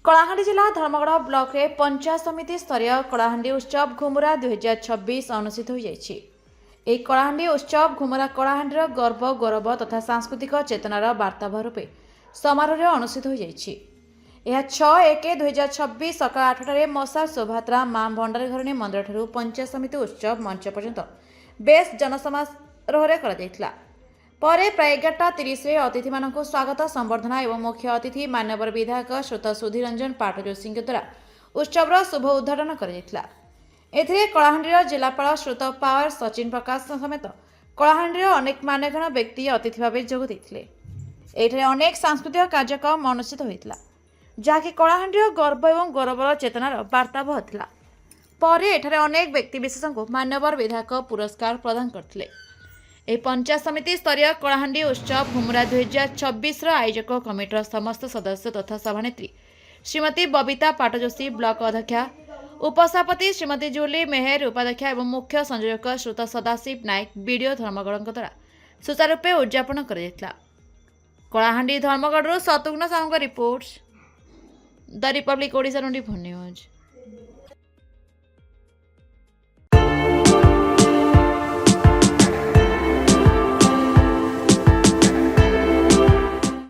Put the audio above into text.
कलाहांडी जिला धर्मगढ़ ब्लॉक रे पंचायत समिति स्तरीय कलाहांडी उत्सव घुमुरा 2026 अनुष्ठित हो जाइछि। ଏହି କଳାହାଣ୍ଡି ଉତ୍ସବ ଘୁମରା କଳାହାଣ୍ଡିର ଗର୍ବ ଗୌରବ ତଥା ସାଂସ୍କୃତିକ ଚେତନାର ବାର୍ତ୍ତାବହ ରୂପେ ସମାରୋହରେ ଅନୁଷ୍ଠିତ ହୋଇଯାଇଛି। ଏହା 6/1/2026 ସକାଳ 8ଟାରେ ମଶାଲ ଶୋଭାଯାତ୍ରା ମା ଭଣ୍ଡାରୀ ଘରଣୀ ମନ୍ଦିରଠାରୁ ପଞ୍ଚାୟତ ସମିତି ଉତ୍ସବ ମଞ୍ଚ ପର୍ଯ୍ୟନ୍ତ ବେଶ୍ ଜନସମାରୋହରେ କରାଯାଇଥିଲା। ପରେ ପ୍ରାୟ 11:30ରେ ଅତିଥିମାନଙ୍କୁ ସ୍ୱାଗତ ସମ୍ବର୍ଦ୍ଧନା ଏବଂ ମୁଖ୍ୟ ଅତିଥି ମାନ୍ୟବର ବିଧାୟକ ଶ୍ରୀଯୁକ୍ତ ସୁଧୀର ରଞ୍ଜନ ପାଟଯୋଶୀଙ୍କ ଦ୍ୱାରା ଉତ୍ସବର ଶୁଭ ଉଦ୍ଘାଟନ କରାଯାଇଥିଲା। ଏଥିରେ କଳାହାଣ୍ଡିର ଜିଲ୍ଲାପାଳ ଶ୍ରୀଯୁକ୍ତ ପାୱାର ସଚିନ ପ୍ରକାଶ ସಮೇତ କଳାହାଣ୍ଡିର ଅନେକ ମାନ୍ୟଗଣ୍ୟ ବ୍ୟକ୍ତି ଅତିଥି ଭାବେ ଯୋଗ ଦେଇଥିଲେ। ଏଠାରେ ଅନେକ ସାଂସ୍କୃତିକ କାର୍ଯ୍ୟକ୍ରମ ଅନୁଷ୍ଠିତ ହୋଇଥିଲା, ଯାହାକି କଳାହାଣ୍ଡିର ଗର୍ବ ଏବଂ ଗୌରବର ଚେତନାର ବାର୍ତ୍ତାବହ ଥିଲା। ପରେ ଏଠାରେ ଅନେକ ବ୍ୟକ୍ତିବିଶେଷଙ୍କୁ ମାନ୍ୟବର ବିଧାୟକ ପୁରସ୍କାର ପ୍ରଦାନ କରିଥିଲେ। ଏହି ପଞ୍ଚାୟତ ସମିତି ସ୍ତରୀୟ କଳାହାଣ୍ଡି ଉତ୍ସବ ଘୁମୁରା 2026ର ଆୟୋଜକ କମିଟିର ସମସ୍ତ ସଦସ୍ୟ ତଥା ସଭାନେତ୍ରୀ ଶ୍ରୀମତୀ ବବିତା ପାଟଯୋଶୀ, ବ୍ଲକ ଅଧ୍ୟକ୍ଷା उपसभापति श्रीमती जूली मेहर, उपाध्यक्ष एवं मुख्य संयोजक श्रीयुत सदाशिव नायक, बीडीओ धर्मगढ़ द्वारा सुचारूपे उद्यापन कर Kalahandi Dharamgarh Shatrughna Sahu report, the Republic Odisha 24 news.